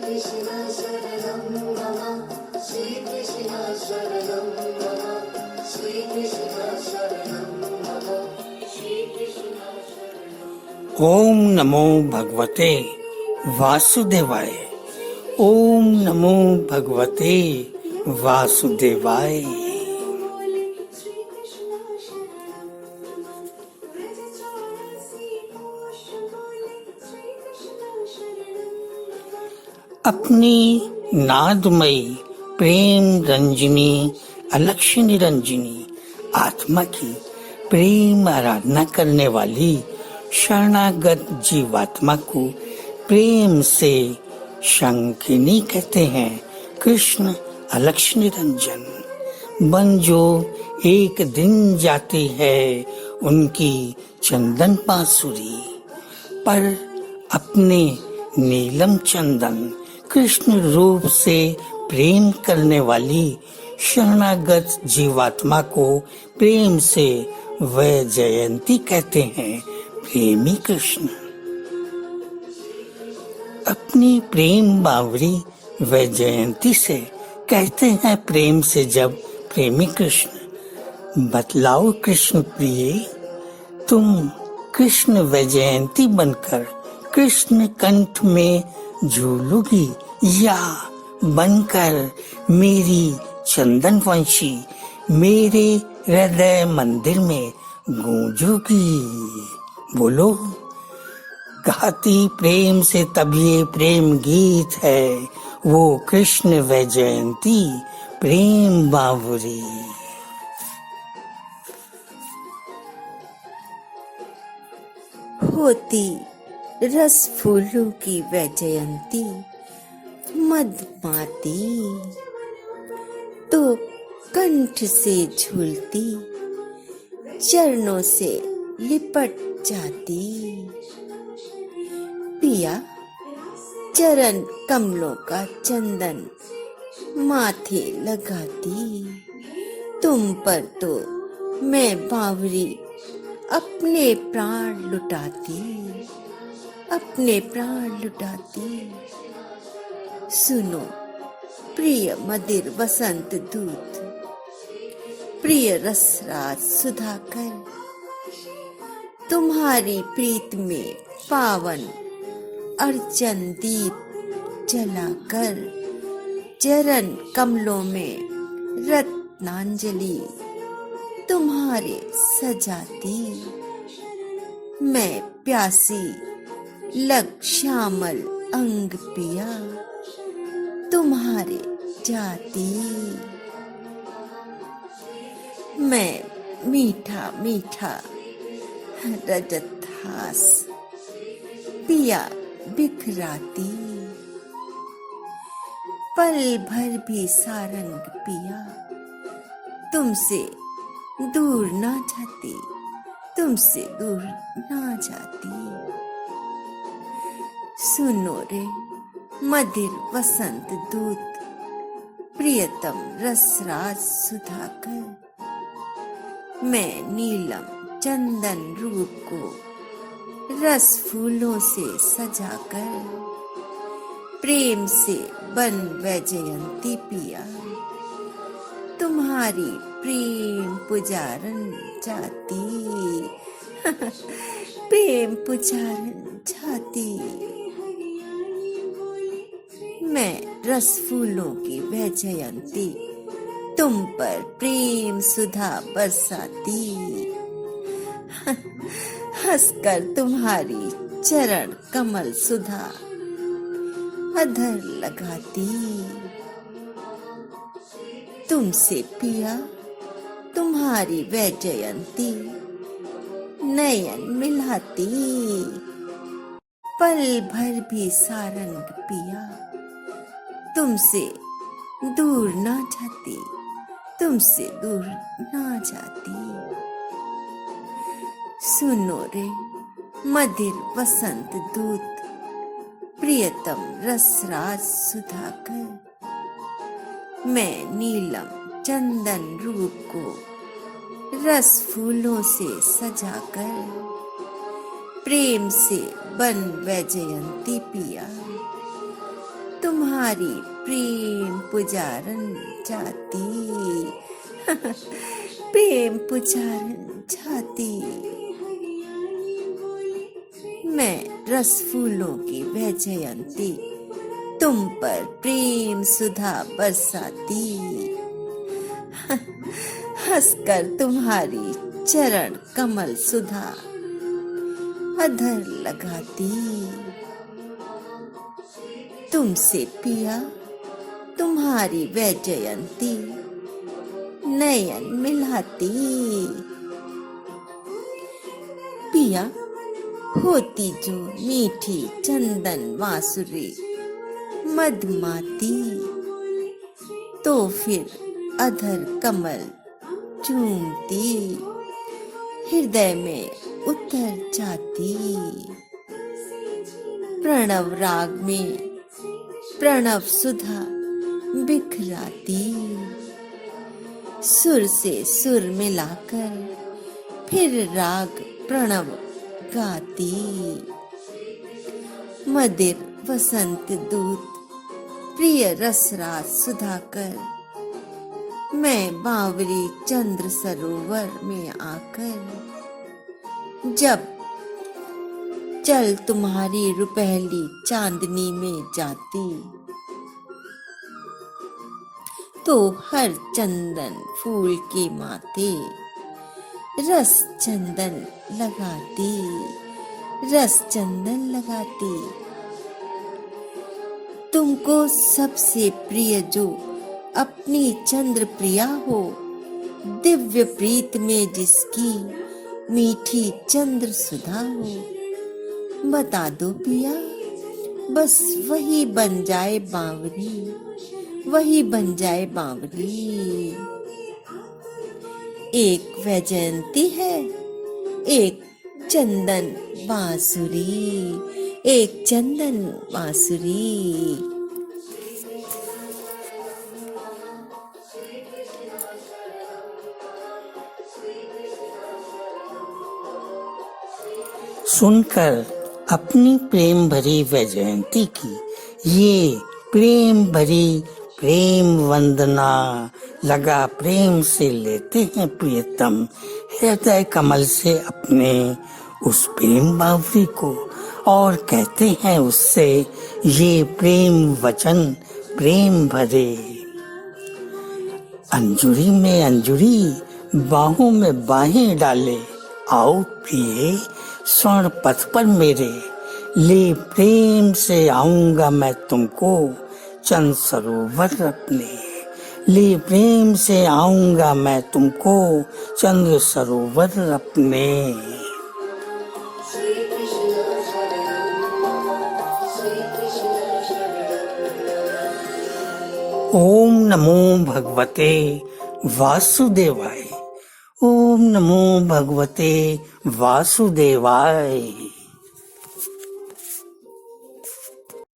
Krishna Sharanam Mama, Shri Krishna Sharanam Mama, Shri Krishna Sharanam Mama, Shri Krishna Sharanam. ओम नमो भगवते वासुदेवाय। ओम नमो भगवते वासुदेवाय। अपनी नादमयी प्रेम रंजिनी अलक्ष्य निरंजिनी आत्मा की प्रेम आराधना करने वाली शरणागत जीवात्मा को प्रेम से शंखिनी कहते हैं। कृष्ण अलक्ष्य निरंजन बन जो एक दिन जाती है उनकी चंदन बांसुरी पर अपने नीलम चंदन कृष्ण रूप से प्रेम करने वाली शरणागत जीवात्मा को प्रेम से वैजयंती कहते हैं। प्रेमी कृष्ण अपनी प्रेम बावरी वैजयंती से कहते हैं प्रेम से जब प्रेमी कृष्ण। बतलाओ कृष्ण प्रिय, तुम कृष्ण वैजयंती बनकर कृष्ण कंठ में झूलोगी या बनकर मेरी चंदन वंशी मेरे हृदय मंदिर में गूंजोगी। बोलो, गाती प्रेम से तब ये प्रेम गीत है, वो कृष्ण वैजयंती प्रेम बावरी। होती रस फूलों की वैजयंती मदमाती, तो कंठ से झूलती चरणों से लिपट जाती। पिया चरण कमलों का चंदन माथे लगाती, तुम पर तो मैं बावरी अपने प्राण लुटाती, अपने प्राण लुटाती। सुनो प्रिय मदिर वसंत दूत, प्रिय रसराज सुधाकर, तुम्हारी प्रीत में पावन अर्चन दीप जलाकर चरण कमलों में रत्नांजलि तुम्हारे सजाती। मैं प्यासी लग श्यामल अंग पिया तुम्हारे जाती। मैं मीठा मीठा रजत हास पिया बिखराती, पल भर भी सारंग पिया तुमसे दूर ना जाती, तुमसे दूर ना जाती। सुनो रे मदिर वसंत दूत, प्रियतम रसराज सुधाकर, मैं नीलम चंदन रूप को रस फूलों से सजाकर प्रेम से बन वैजयंती पिया तुम्हारी प्रेम पुजारन जाती। प्रेम पुजारन जाती। मैं रस फूलों की वैजयंती तुम पर प्रेम सुधा बरसाती, हंसकर तुम्हारी चरण कमल सुधा अधर लगाती। तुमसे पिया तुम्हारी वैजयंती नयन मिलाती, पल भर भी सारंग पिया तुमसे दूर ना जाती, तुमसे दूर ना जाती। सुनो रे मदिर वसंत दूत, प्रियतम रसराज सुधाकर, मैं नीलम चंदन रूप को रस फूलों से सजाकर प्रेम से बन वैजयंती पिया तुम तुम्हारी प्रेम पुजारन जाती प्रेम पुजारन जाती। मैं रस फूलों की वह जयंती, तुम पर प्रेम सुधा बरसाती। हंसकर तुम्हारी चरण कमल सुधा अधर लगाती। तुमसे पिया तुम्हारी वह जयंती नयन मिलाती। पिया होती जो मीठी चंदन बांसुरी मधुमाती, तो फिर अधर कमल चूमती हृदय में उतर जाती। प्रणव राग में प्रणव सुधा बिखराती, सुर से सुर मिलाकर फिर राग प्रणव गाती। मदिर वसंत दूत प्रिय रसराज सुधाकर, मैं बावरी चंद्र सरोवर में आकर जब चल तुम्हारी रुपहली चांदनी में जाती, तो हर चंदन फूल के माथे रस चंदन लगाती, रस चंदन लगाती। तुमको सबसे प्रिय जो अपनी चंद्र प्रिया हो, दिव्य प्रीत में जिसकी मीठी चंद्र सुधा हो, बता दो पिया बस वही बन जाए बावरी, वही बन जाए बावरी। एक वैजयंती है, एक चंदन बांसुरी, एक चंदन बांसुरी। सुनकर अपनी प्रेम भरी वैजयंती की ये प्रेम भरी प्रेम वंदना लगा प्रेम से लेते हैं प्रियतम हृदय कमल से अपने उस प्रेम बावरी को, और कहते हैं उससे ये प्रेम वचन प्रेम भरे। अंजुरी में अंजुरी बाहों में बाहें डाले, आओ प्रिय स्वर्ण पथ पर मेरे, ले प्रेम से आऊंगा मैं तुमको चंद सरोवर अपने, ले प्रेम से आऊंगा मैं तुमको चंद्र सरोवर अपने। ओम नमो भगवते वासुदेवाय, ओम नमो भगवते वासुदेवाय।